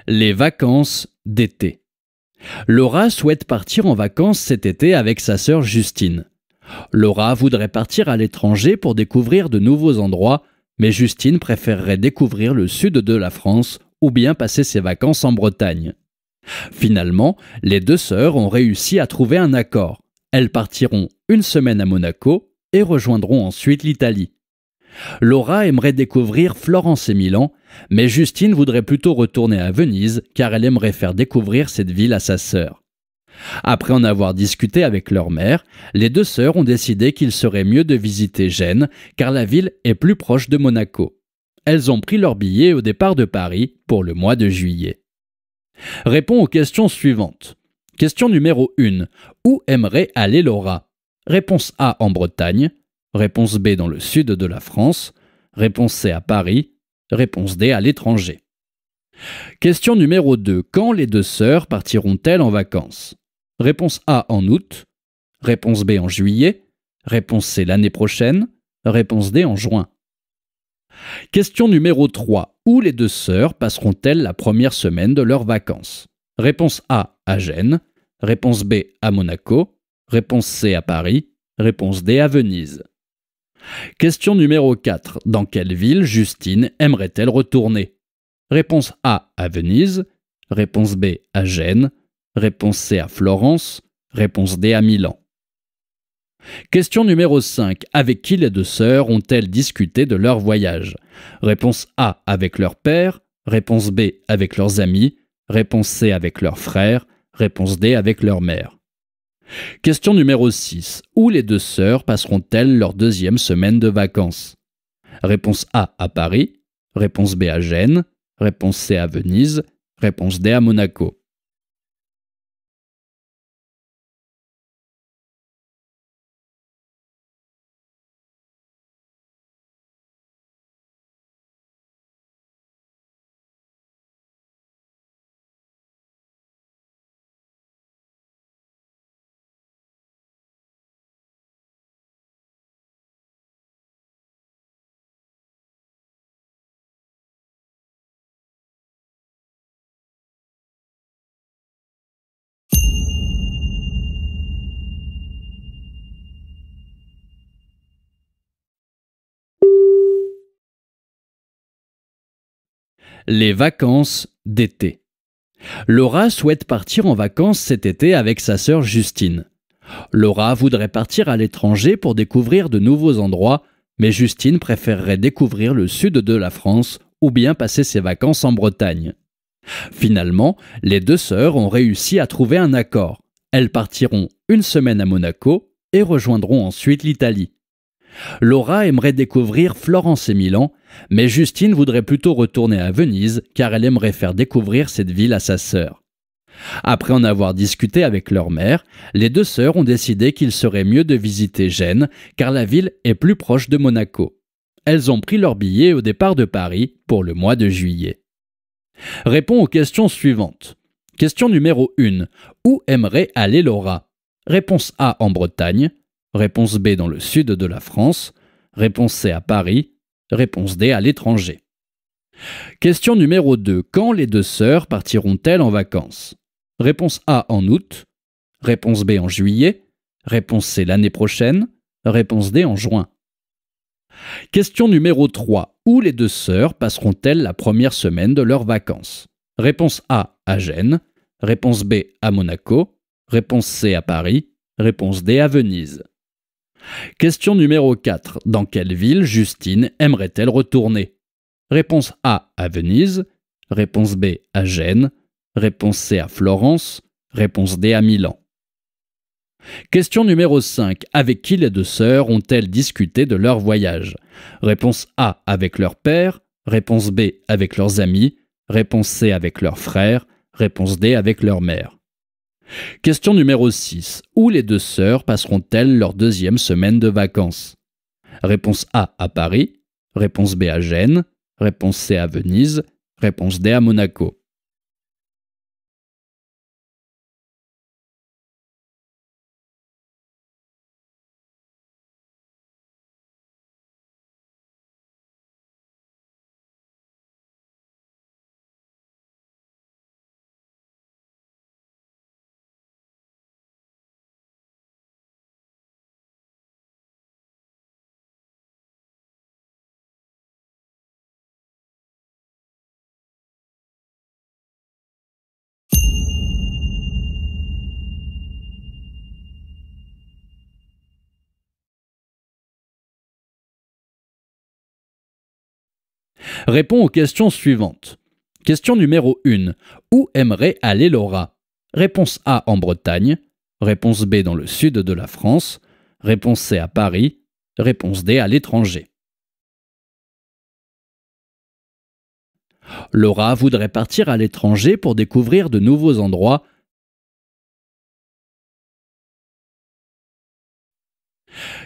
Les vacances d'été. Laura souhaite partir en vacances cet été avec sa sœur Justine. Laura voudrait partir à l'étranger pour découvrir de nouveaux endroits, mais Justine préférerait découvrir le sud de la France ou bien passer ses vacances en Bretagne. Finalement, les deux sœurs ont réussi à trouver un accord. Elles partiront une semaine à Monaco et rejoindront ensuite l'Italie. Laura aimerait découvrir Florence et Milan, mais Justine voudrait plutôt retourner à Venise car elle aimerait faire découvrir cette ville à sa sœur. Après en avoir discuté avec leur mère, les deux sœurs ont décidé qu'il serait mieux de visiter Gênes car la ville est plus proche de Monaco. Elles ont pris leur billet au départ de Paris pour le mois de juillet. Réponds aux questions suivantes. Question numéro 1. Où aimerait aller Laura? Réponse A en Bretagne. Réponse B dans le sud de la France. Réponse C à Paris. Réponse D à l'étranger. Question numéro 2. Quand les deux sœurs partiront-elles en vacances? Réponse A en août. Réponse B en juillet. Réponse C l'année prochaine. Réponse D en juin. Question numéro 3. Où les deux sœurs passeront-elles la première semaine de leurs vacances? Réponse A à Gênes. Réponse B à Monaco. Réponse C à Paris. Réponse D à Venise. Question numéro 4. Dans quelle ville Justine aimerait-elle retourner? Réponse A à Venise. Réponse B à Gênes. Réponse C à Florence. Réponse D à Milan. Question numéro 5. Avec qui les deux sœurs ont-elles discuté de leur voyage? Réponse A avec leur père. Réponse B avec leurs amis. Réponse C avec leurs frères. Réponse D avec leur mère. Question numéro 6. Où les deux sœurs passeront-elles leur deuxième semaine de vacances? Réponse A à Paris. Réponse B à Gênes. Réponse C à Venise. Réponse D à Monaco. Les vacances d'été. Laura souhaite partir en vacances cet été avec sa sœur Justine. Laura voudrait partir à l'étranger pour découvrir de nouveaux endroits, mais Justine préférerait découvrir le sud de la France ou bien passer ses vacances en Bretagne. Finalement, les deux sœurs ont réussi à trouver un accord. Elles partiront une semaine à Monaco et rejoindront ensuite l'Italie. Laura aimerait découvrir Florence et Milan, mais Justine voudrait plutôt retourner à Venise car elle aimerait faire découvrir cette ville à sa sœur. Après en avoir discuté avec leur mère, les deux sœurs ont décidé qu'il serait mieux de visiter Gênes car la ville est plus proche de Monaco. Elles ont pris leur billet au départ de Paris pour le mois de juillet. Réponds aux questions suivantes. Question numéro 1. Où aimerait aller Laura? Réponse A en Bretagne. Réponse B dans le sud de la France. Réponse C à Paris. Réponse D à l'étranger. Question numéro 2. Quand les deux sœurs partiront-elles en vacances? Réponse A en août. Réponse B en juillet. Réponse C l'année prochaine. Réponse D en juin. Question numéro 3. Où les deux sœurs passeront-elles la première semaine de leurs vacances? Réponse A à Gênes. Réponse B à Monaco. Réponse C à Paris. Réponse D à Venise. Question numéro 4. Dans quelle ville Justine aimerait-elle retourner? Réponse A à Venise. Réponse B à Gênes. Réponse C à Florence. Réponse D à Milan. Question numéro 5. Avec qui les deux sœurs ont-elles discuté de leur voyage? Réponse A avec leur père. Réponse B avec leurs amis. Réponse C avec leurs frères. Réponse D avec leur mère. Question numéro 6. Où les deux sœurs passeront-elles leur deuxième semaine de vacances? Réponse A à Paris. Réponse B à Gênes. Réponse C à Venise. Réponse D à Monaco. Réponds aux questions suivantes. Question numéro 1. Où aimerait aller Laura? Réponse A en Bretagne. Réponse B dans le sud de la France. Réponse C à Paris. Réponse D à l'étranger. Laura voudrait partir à l'étranger pour découvrir de nouveaux endroits.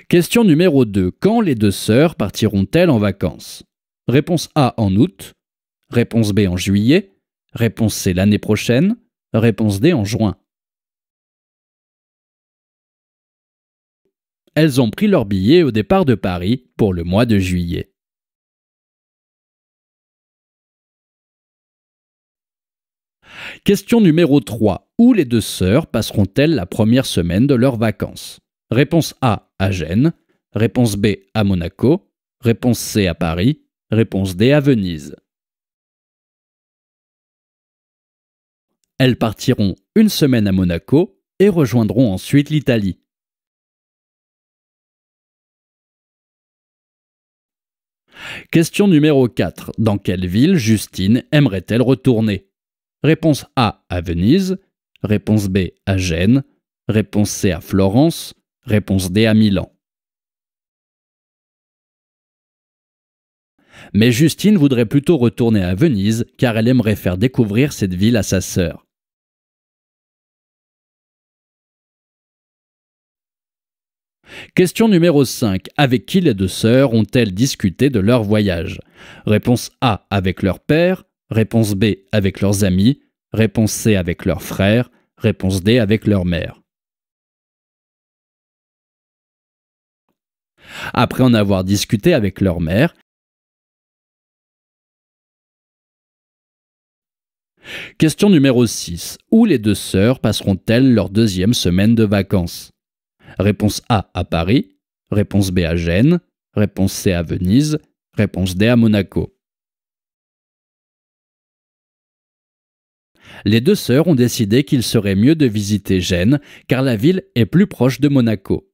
Question numéro 2. Quand les deux sœurs partiront-elles en vacances? Réponse A en août. Réponse B en juillet. Réponse C l'année prochaine. Réponse D en juin. Elles ont pris leur billet au départ de Paris pour le mois de juillet. Question numéro 3. Où les deux sœurs passeront-elles la première semaine de leurs vacances? Réponse A à Gênes. Réponse B à Monaco. Réponse C à Paris. Réponse D à Venise. Elles partiront une semaine à Monaco et rejoindront ensuite l'Italie. Question numéro 4. Dans quelle ville Justine aimerait-elle retourner? Réponse A à Venise. Réponse B à Gênes. Réponse C à Florence. Réponse D à Milan. Mais Justine voudrait plutôt retourner à Venise car elle aimerait faire découvrir cette ville à sa sœur. Question numéro 5. Avec qui les deux sœurs ont-elles discuté de leur voyage? Réponse A avec leur père. Réponse B avec leurs amis. Réponse C avec leurs frères. Réponse D avec leur mère. Après en avoir discuté avec leur mère, question numéro 6. Où les deux sœurs passeront-elles leur deuxième semaine de vacances? Réponse A à Paris. Réponse B à Gênes. Réponse C à Venise. Réponse D à Monaco. Les deux sœurs ont décidé qu'il serait mieux de visiter Gênes car la ville est plus proche de Monaco.